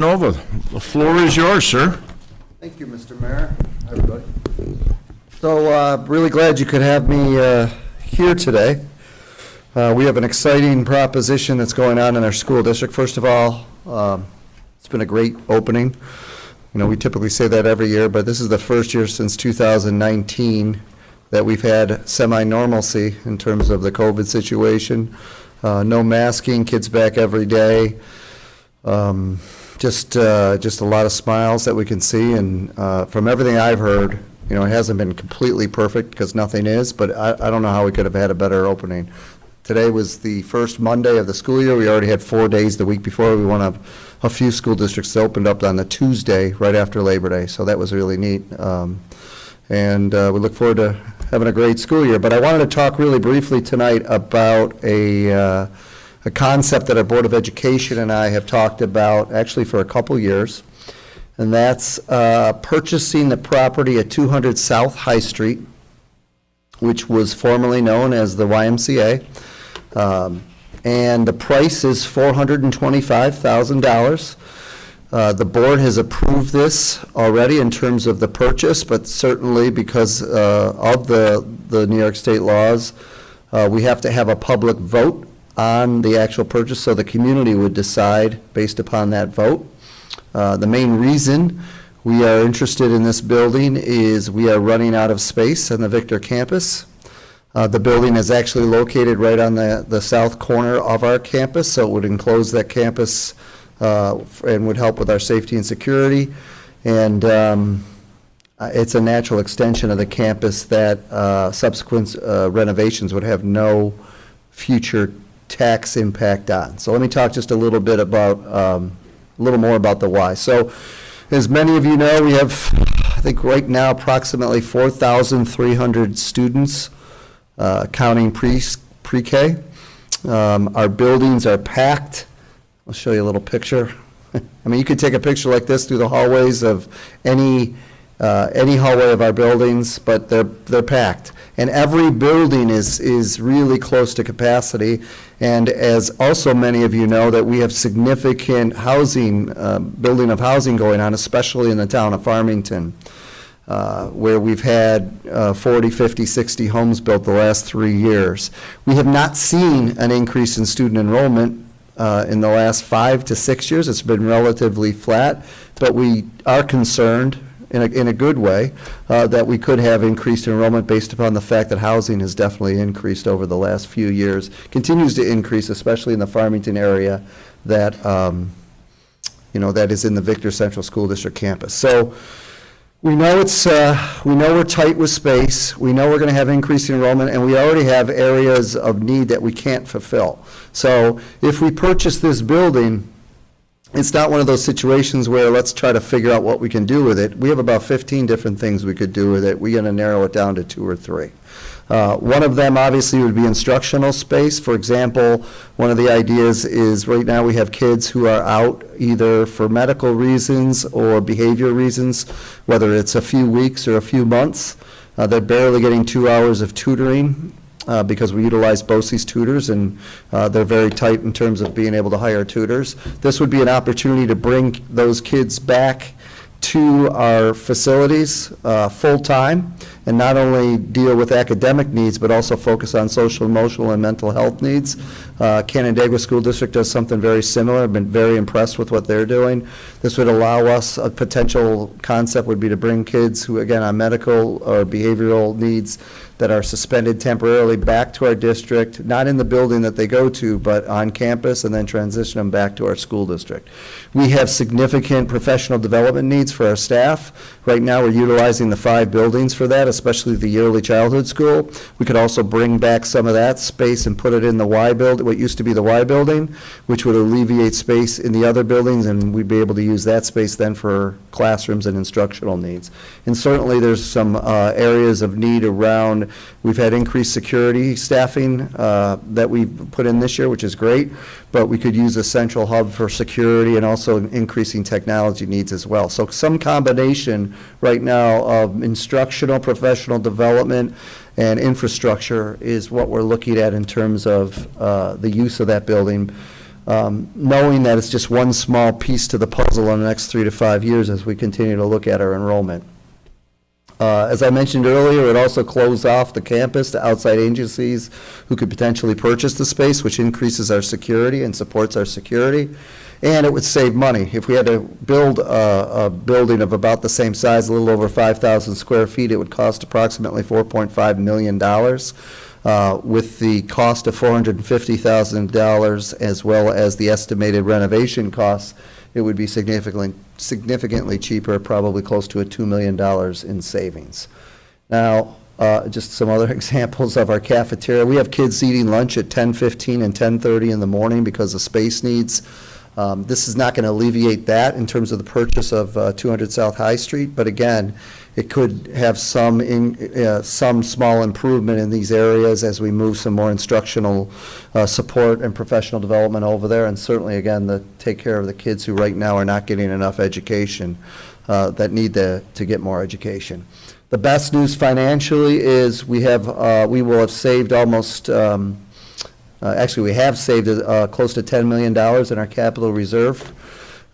Nova, the floor is yours, sir. Thank you, Mr. Mayor. Hi, everybody. So, really glad you could have me here today. We have an exciting proposition that's going on in our school district. First of all, it's been a great opening. You know, we typically say that every year, but this is the first year since 2019 that we've had semi-normalcy in terms of the COVID situation. No masking, kids back every day. Just a lot of smiles that we can see, and from everything I've heard, you know, it hasn't been completely perfect because nothing is, but I don't know how we could have had a better opening. Today was the first Monday of the school year. We already had 4 days the week before. We won a few school districts that opened up on the Tuesday right after Labor Day, so that was really neat. And we look forward to having a great school year. But I wanted to talk really briefly tonight about a concept that our Board of Education and I have talked about actually for a couple years, and that's purchasing the property at 200 South High Street, which was formerly known as the YMCA, and the price is $425,000. The board has approved this already in terms of the purchase, but certainly because of the New York State laws, we have to have a public vote on the actual purchase, so the community would decide based upon that vote. The main reason we are interested in this building is we are running out of space on the Victor campus. The building is actually located right on the south corner of our campus, so it would enclose that campus and would help with our safety and security. And it's a natural extension of the campus that subsequent renovations would have no future tax impact on. So let me talk just a little bit about, a little more about the why. So as many of you know, we have, I think right now, approximately 4,300 students, counting pre-K. Our buildings are packed. I'll show you a little picture. I mean, you could take a picture like this through the hallways of any hallway of our buildings, but they're packed. And every building is really close to capacity. And as also many of you know, that we have significant housing, building of housing going on, especially in the town of Farmington, where we've had 40, 50, 60 homes built the last 3 years. We have not seen an increase in student enrollment in the last 5 to 6 years. It's been relatively flat, but we are concerned in a good way, that we could have increased enrollment based upon the fact that housing has definitely increased over the last few years, continues to increase, especially in the Farmington area that, that is in the Victor Central School District campus. So we know we know we're tight with space, we know we're going to have increased enrollment, and we already have areas of need that we can't fulfill. So if we purchase this building, it's not one of those situations where let's try to figure out what we can do with it. We have about 15 different things we could do with it. We're going to narrow it down to 2 or 3. One of them obviously would be instructional space. For example, one of the ideas is right now we have kids who are out either for medical reasons or behavior reasons, whether it's a few weeks or a few months. They're barely getting 2 hours of tutoring. Because we utilize BOCES tutors, and they're very tight in terms of being able to hire tutors. This would be an opportunity to bring those kids back to our facilities full-time, and not only deal with academic needs, but also focus on social, emotional, and mental health needs. Canandaigua School District does something very similar. I've been very impressed with what they're doing. This would allow us, a potential concept would be to bring kids who, again, on medical or behavioral needs that are suspended temporarily back to our district, not in the building that they go to, but on campus, and then transition them back to our school district. We have significant professional development needs for our staff. Right now, we're utilizing the 5 buildings for that, especially the early childhood school. We could also bring back some of that space and put it in the Y building, what used to be the Y building, which would alleviate space in the other buildings, and we'd be able to use that space then for classrooms and instructional needs. And certainly, there's some areas of need around. We've had increased security staffing that we've put in this year, which is great, but we could use a central hub for security and also increasing technology needs as well. So some combination right now of instructional, professional development, and infrastructure is what we're looking at in terms of the use of that building. knowing that it's just one small piece to the puzzle in the next 3 to 5 years as we continue to look at our enrollment. As I mentioned earlier, it also closed off the campus to outside agencies who could potentially purchase the space, which increases our security and supports our security. And it would save money. If we had to build a building of about the same size, a little over 5,000 square feet, it would cost approximately $4.5 million. With the cost of $450,000 as well as the estimated renovation costs, it would be significantly cheaper, probably close to $2 million in savings. Now, just some other examples of our cafeteria. We have kids eating lunch at 10:15 and 10:30 in the morning because of space needs. This is not going to alleviate that in terms of the purchase of 200 South High Street, but again, it could have some small improvement in these areas as we move some more instructional support and professional development over there, and certainly, again, take care of the kids who right now are not getting enough education, that need to get more education. The best news financially is we will have saved almost, actually, we have saved close to $10 million in our capital reserve.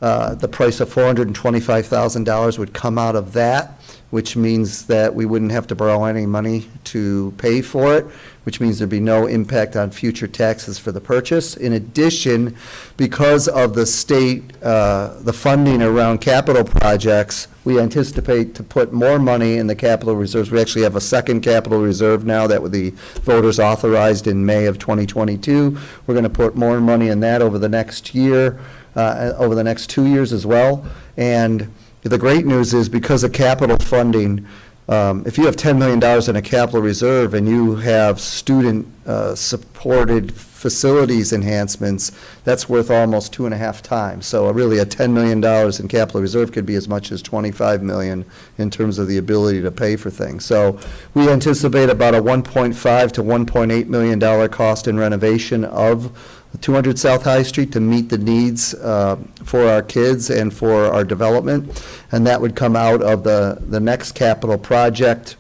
The price of $425,000 would come out of that, which means that we wouldn't have to borrow any money to pay for it, which means there'd be no impact on future taxes for the purchase. In addition, because of the state, the funding around capital projects, we anticipate to put more money in the capital reserves. We actually have a second capital reserve now that the voters authorized in May of 2022. We're going to put more money in that over the next year, over the next 2 years as well. And the great news is because of capital funding, if you have $10 million in a capital reserve and you have student-supported facilities enhancements, that's worth almost 2.5 times. So really a $10 million in capital reserve could be as much as $25 million in terms of the ability to pay for things. So we anticipate about a $1.5 to $1.8 million cost in renovation of 200 South High Street to meet the needs for our kids and for our development. And that would come out of the next capital project,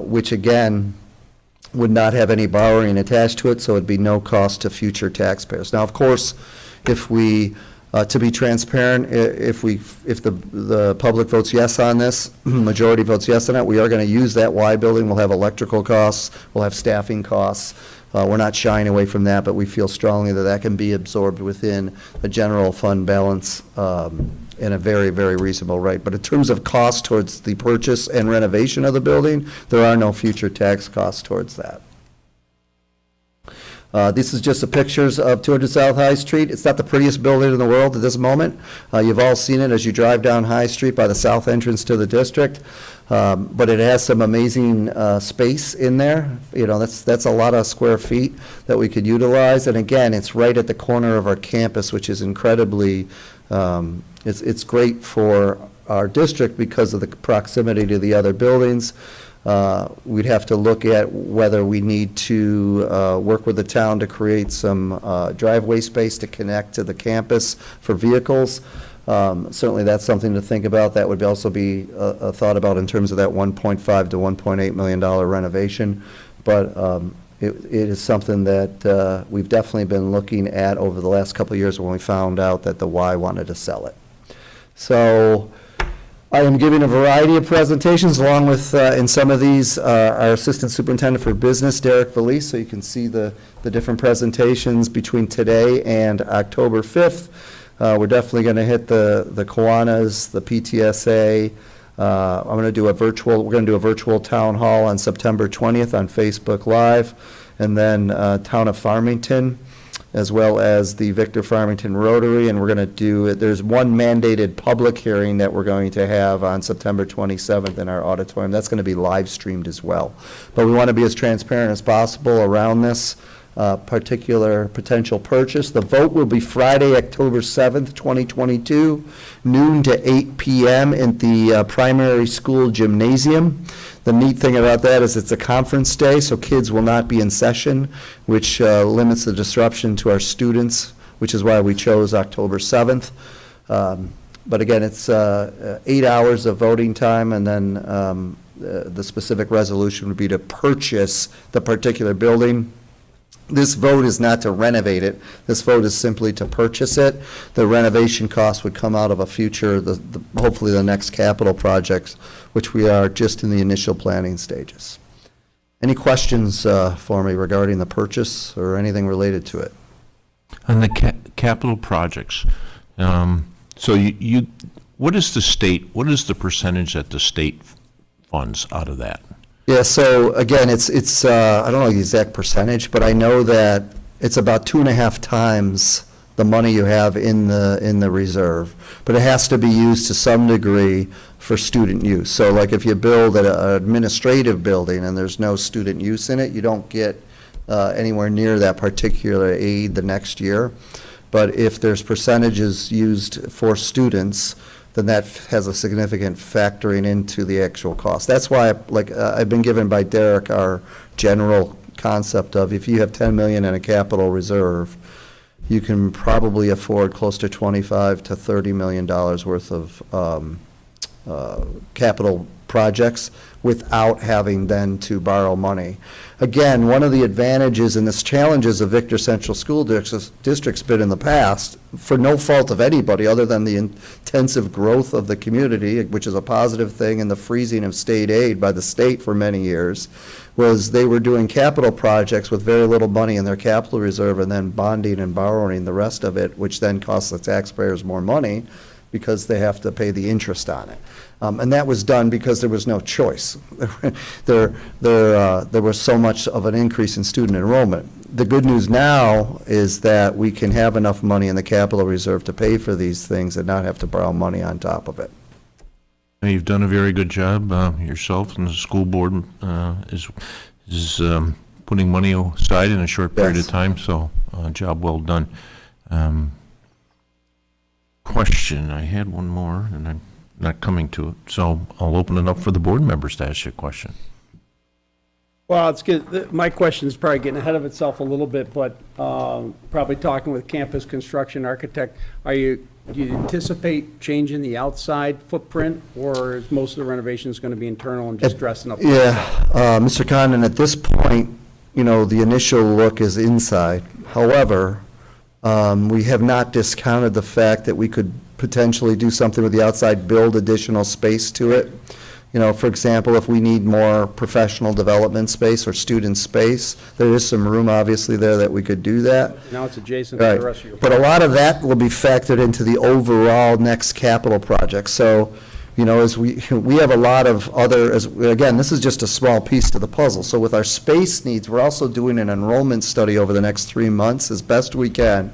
which again would not have any borrowing attached to it, so it'd be no cost to future taxpayers. Now, of course, if we, to be transparent, if the public votes yes on this, majority votes yes on it, we are going to use that Y building. We'll have electrical costs, we'll have staffing costs. We're not shying away from that, but we feel strongly that that can be absorbed within a general fund balance in a very, very reasonable rate. But in terms of cost towards the purchase and renovation of the building, there are no future tax costs towards that. This is just the pictures of 200 South High Street. It's not the prettiest building in the world at this moment. You've all seen it as you drive down High Street by the south entrance to the district. But it has some amazing space in there. You know, that's a lot of square feet that we could utilize. And again, it's right at the corner of our campus, which is incredibly, it's great for our district because of the proximity to the other buildings. We'd have to look at whether we need to work with the town to create some driveway space to connect to the campus for vehicles. Certainly that's something to think about. That would also be a thought about in terms of that $1.5 to $1.8 million renovation. But it is something that we've definitely been looking at over the last couple of years when we found out that the Y wanted to sell it. So I am giving a variety of presentations along with, in some of these, our Assistant Superintendent for Business, Derek Valise, so you can see the different presentations between today and October 5th. We're definitely going to hit the Kiwanis, the PTSA. We're going to do a virtual town hall on September 20th on Facebook Live, and then Town of Farmington, as well as the Victor Farmington Rotary, and we're going to do, there's one mandated public hearing that we're going to have on September 27th in our auditorium. That's going to be live streamed as well. But we want to be as transparent as possible around this particular potential purchase. The vote will be Friday, October 7th, 2022, noon to 8 p.m. at the primary school gymnasium. The neat thing about that is it's a conference day, so kids will not be in session, which limits the disruption to our students, which is why we chose October 7th. But again, it's 8 hours of voting time, and then the specific resolution would be to purchase the particular building. This vote is not to renovate it. This vote is simply to purchase it. The renovation cost would come out of a future, hopefully the next capital projects, which we are just in the initial planning stages. Any questions for me regarding the purchase or anything related to it? On the capital projects, so what is the percentage that the state funds out of that? Yeah, so again, it's I don't know the exact percentage, but I know that it's about 2.5 times the money you have in the reserve. But it has to be used to some degree for student use. So like if you build an administrative building and there's no student use in it, you don't get anywhere near that particular aid the next year. But if there's percentages used for students, then that has a significant factoring into the actual cost. That's why, I've been given by Derek our general concept of if you have 10 million in a capital reserve, you can probably afford close to 25 to 30 million dollars worth of capital projects without having then to borrow money. Again, one of the advantages and the challenges of Victor Central School District's been in the past, for no fault of anybody other than the intensive growth of the community, which is a positive thing, and the freezing of state aid by the state for many years, was they were doing capital projects with very little money in their capital reserve and then bonding and borrowing the rest of it, which then costs the taxpayers more money because they have to pay the interest on it. And that was done because there was no choice. There was so much of an increase in student enrollment. The good news now is that we can have enough money in the capital reserve to pay for these things and not have to borrow money on top of it. You've done a very good job, yourself and the school board is putting money aside in a short period of Yes. time, so job well done. Question, I had one more, and I'm not coming to it, so I'll open it up for the board members to ask you a question. Well, it's good. My question is probably getting ahead of itself a little bit, but probably talking with campus construction architect, do you anticipate changing the outside footprint, or is most of the renovations going to be internal and just dressing up? Yeah, Mr. Condon, at this point, the initial look is inside. However, we have not discounted the fact that we could potentially do something with the outside, build additional space to it. For example, if we need more professional development space or student space, there is some room obviously there that we could do that. Now it's adjacent to Right. the rest of your. But a lot of that will be factored into the overall next capital project. So, as we have a lot of other, again, this is just a small piece to the puzzle. So with our space needs, we're also doing an enrollment study over the next 3 months as best we can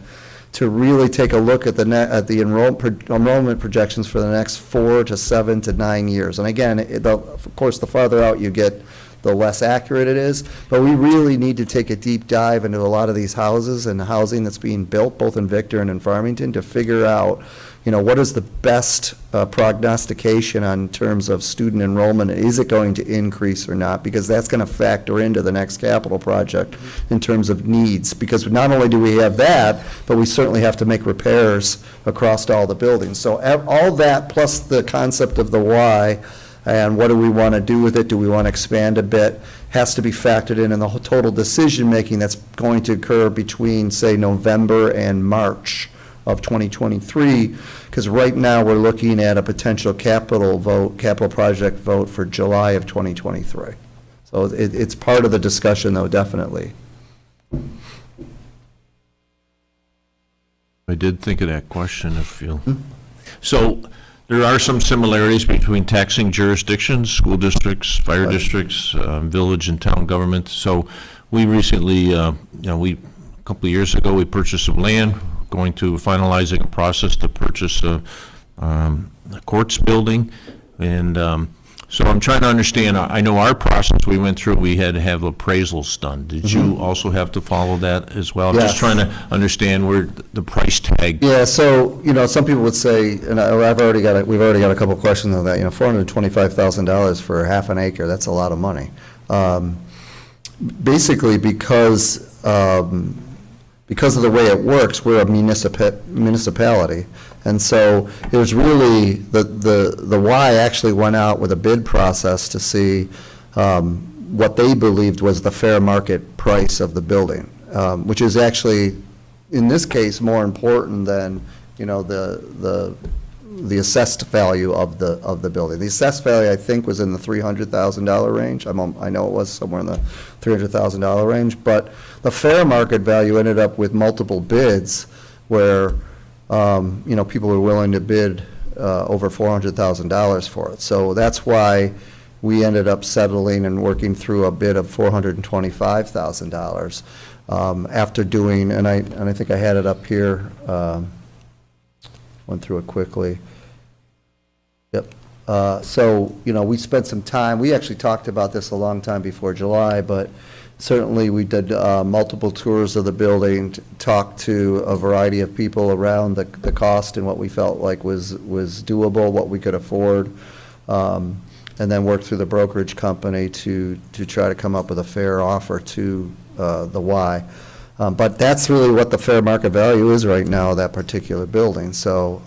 to really take a look at the enrollment projections for the next 4 to 7 to 9 years. And again, of course, the farther out you get, the less accurate it is. But we really need to take a deep dive into a lot of these houses and the housing that's being built, both in Victor and in Farmington, to figure out, what is the best prognostication on terms of student enrollment? Is it going to increase or not? Because that's going to factor into the next capital project in terms of needs. Because not only do we have that, but we certainly have to make repairs across all the buildings. So all that plus the concept of the why and what do we want to do with it? Do we want to expand a bit? Has to be factored in the whole total decision-making that's going to occur between, say, November and March of 2023, because right now we're looking at a potential capital project vote for July of 2023. So it's part of the discussion, though, definitely. I did think of that question, if you. So there are some similarities between taxing jurisdictions, school districts, fire districts, village and town government. So we recently, a couple of years ago, we purchased some land, going to finalizing a process to purchase a courts building. And so I'm trying to understand, I know our process we went through, we had to have appraisals done. Did you also have to follow that as well? I'm just Yes. trying to understand where the price tag. Yeah, so, some people would say, and we've already got a couple of questions on that, $425,000 for half an acre, that's a lot of money. Basically, because of the way it works, we're a municipality. And so there's really, the Y actually went out with a bid process to see what they believed was the fair market price of the building. which is actually, in this case, more important than, the assessed value of the building. The assessed value, I think, was in the $300,000 range. I know it was somewhere in the $300,000 range, but the fair market value ended up with multiple bids where, people were willing to bid over $400,000 for it. So that's why we ended up settling and working through a bid of $425,000 after doing, and I think I had it up here, went through it quickly. Yep. So, we spent some time, we actually talked about this a long time before July, but certainly we did multiple tours of the building, talked to a variety of people around the cost and what we felt like was doable, what we could afford, and then worked through the brokerage company to try to come up with a fair offer to the Y. But that's really what the fair market value is right now, that particular building. So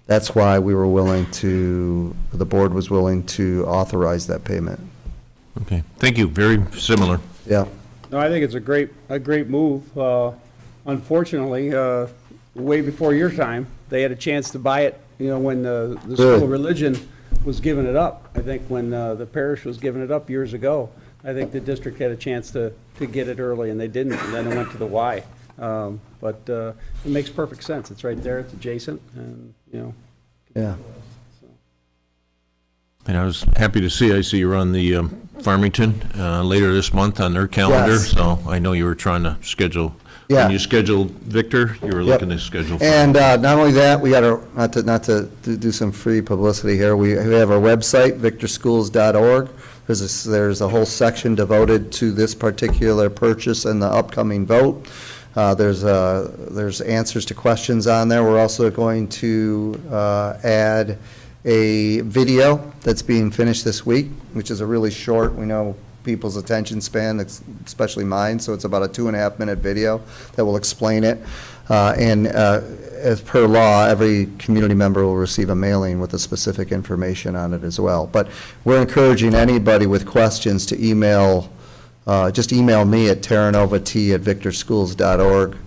that's why the board was willing to authorize that payment. Okay, thank you, very similar. Yeah. No, I think it's a great move. Unfortunately, way before your time, they had a chance to buy it, when the School Really? of Religion was giving it up. I think when the parish was giving it up years ago, I think the district had a chance to get it early, and they didn't, and then it went to the Y. But it makes perfect sense. It's right there, it's adjacent, and, Yeah. And I was happy to see, I see you're on the Farmington later this month on their calendar, Yes. so I know you were trying to schedule. Yeah. When you scheduled Victor, you were Yep. looking to schedule. And not only that, we got not to do some free publicity here, we have our website, victorschools.org. There's a whole section devoted to this particular purchase and the upcoming vote. There's answers to questions on there. We're also going to add a video that's being finished this week, which is a really short, we know people's attention span, especially mine, so it's about a 2.5-minute video that will explain it. And as per law, every community member will receive a mailing with the specific information on it as well. But we're encouraging anybody with questions to just email me at terranovat@victorschools.org.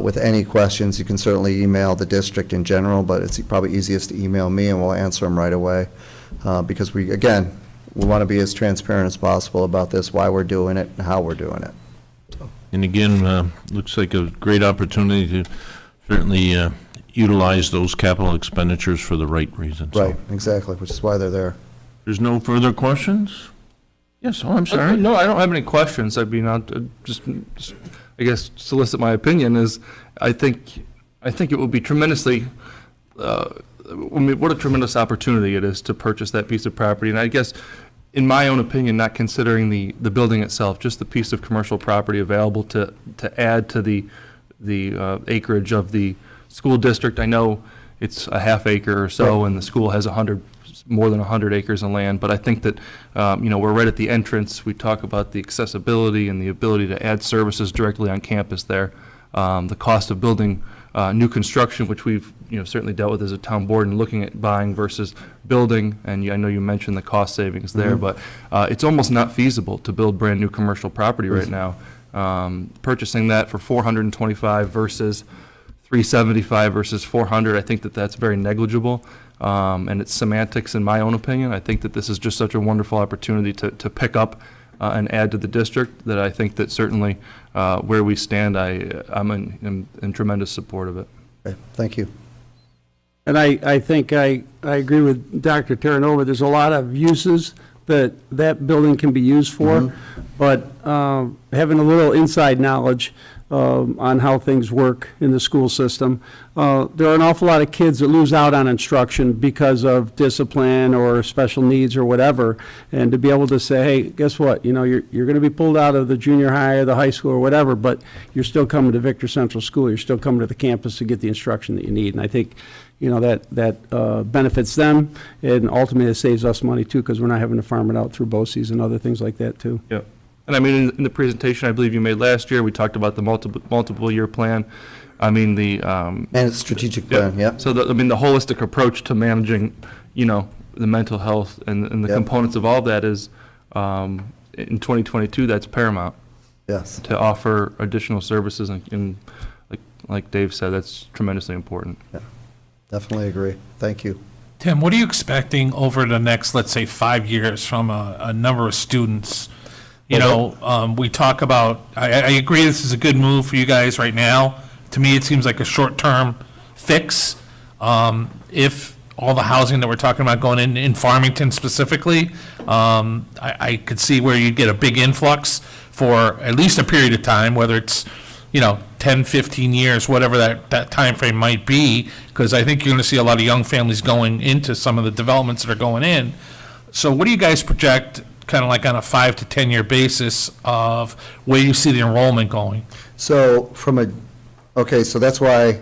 With any questions, you can certainly email the district in general, but it's probably easiest to email me and we'll answer them right away. Because we want to be as transparent as possible about this, why we're doing it and how we're doing it. And again, looks like a great opportunity to certainly utilize those capital expenditures for the right reasons. Right, exactly, which is why they're there. There's no further questions? Yes, I'm sorry. No, I don't have any questions. I mean, I'll just I guess, solicit my opinion is, I think it would be tremendously, what a tremendous opportunity it is to purchase that piece of property. And I guess, in my own opinion, not considering the building itself, just the piece of commercial property available to add to the acreage of the school district. I know it's a half acre or so, and the school has more than 100 acres of land, but I think that, we're right at the entrance. We talk about the accessibility and the ability to add services directly on campus there. The cost of building new construction, which we've, certainly dealt with as a town board and looking at buying versus building, and I know you mentioned the cost savings there, but it's almost not feasible to build brand new commercial property right now. Purchasing that for $425 versus $375 versus $400, I think that's very negligible. And it's semantics in my own opinion. I think that this is just such a wonderful opportunity to pick up and add to the district that I think that certainly where we stand, I'm in tremendous support of it. Okay, thank you. And I think I agree with Dr. Terranova. There's a lot of uses that building can be used for, but having a little inside knowledge on how things work in the school system. There are an awful lot of kids that lose out on instruction because of discipline or special needs or whatever, and to be able to say, hey, guess what, you're going to be pulled out of the junior high or the high school or whatever, but you're still coming to Victor Central School, you're still coming to the campus to get the instruction that you need, and I think that benefits them, and ultimately it saves us money too, because we're not having to farm it out through BOCES and other things like that too. Yep. And I mean, in the presentation I believe you made last year, we talked about the multiple year plan. I mean, And strategic plan, yeah. So the holistic approach to managing, the mental health and the Yep. components of all that is, in 2022, that's paramount. Yes. to offer additional services, and like Dave said, that's tremendously important. Definitely agree. Thank you. Tim, what are you expecting over the next, let's say, 5 years from a number of students? You know, we talk about, I agree this is a good move for you guys right now. To me, it seems like a short-term fix. If all the housing that we're talking about going in Farmington specifically, I could see where you'd get a big influx for at least a period of time, whether it's, 10, 15 years, whatever that time frame might be, because I think you're going to see a lot of young families going into some of the developments that are going in. So what do you guys project, kind of like on a 5 to 10 year basis, of where you see the enrollment going? So so that's why,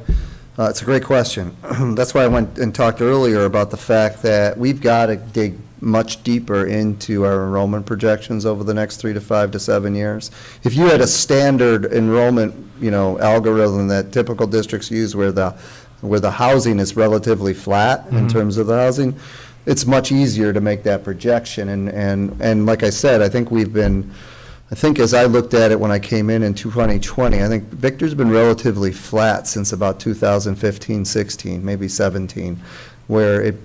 it's a great question. That's why I went and talked earlier about the fact that we've got to dig much deeper into our enrollment projections over the next 3 to 5 to 7 years. If you had a standard enrollment, algorithm that typical districts use where the housing is relatively flat in terms of the housing, it's much easier to make that projection. And like I said, I think as I looked at it when I came in 2020, I think Victor's been relatively flat since about 2015, 16, maybe 17, where it,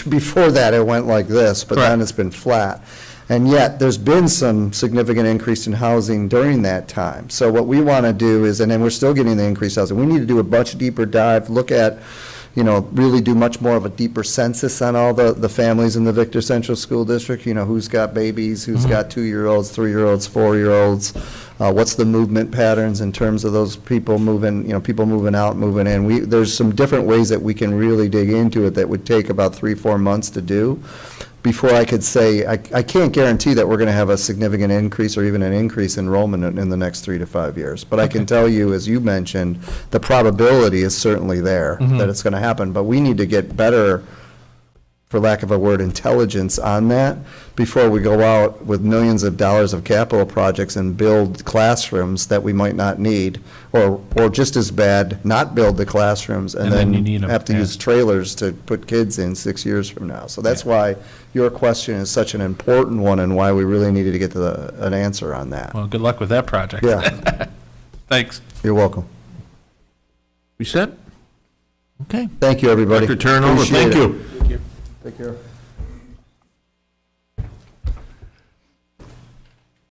before that it went like this, but then it's been flat. And yet, there's been some significant increase in housing during that time. So what we want to do is, and then we're still getting the increased housing, we need to do a much deeper dive, look at, really do much more of a deeper census on all the families in the Victor Central School District, who's got babies, who's got 2-year-olds, 3-year-olds, 4-year-olds, what's the movement patterns in terms of those people moving, people moving out, moving in. There's some different ways that we can really dig into it that would take about 3-4 months to do before I could say, I can't guarantee that we're going to have a significant increase or even an increase in enrollment in the next 3 to 5 years. But I can tell you, as you mentioned, the probability is certainly there that it's going to happen. But we need to get better, for lack of a word, intelligence on that before we go out with millions of dollars of capital projects and build classrooms that we might not need, or just as bad, not build the classrooms and then you then need 'em, have to yeah. use trailers to put kids in 6 years from now. So that's why your question is such an important one and why we really needed to get to an answer on that. Well, good luck with that project. Yeah, Thanks. you're welcome. We set? Okay. Thank you, everybody. Dr. Turnover, Appreciate thank it. you. Take care.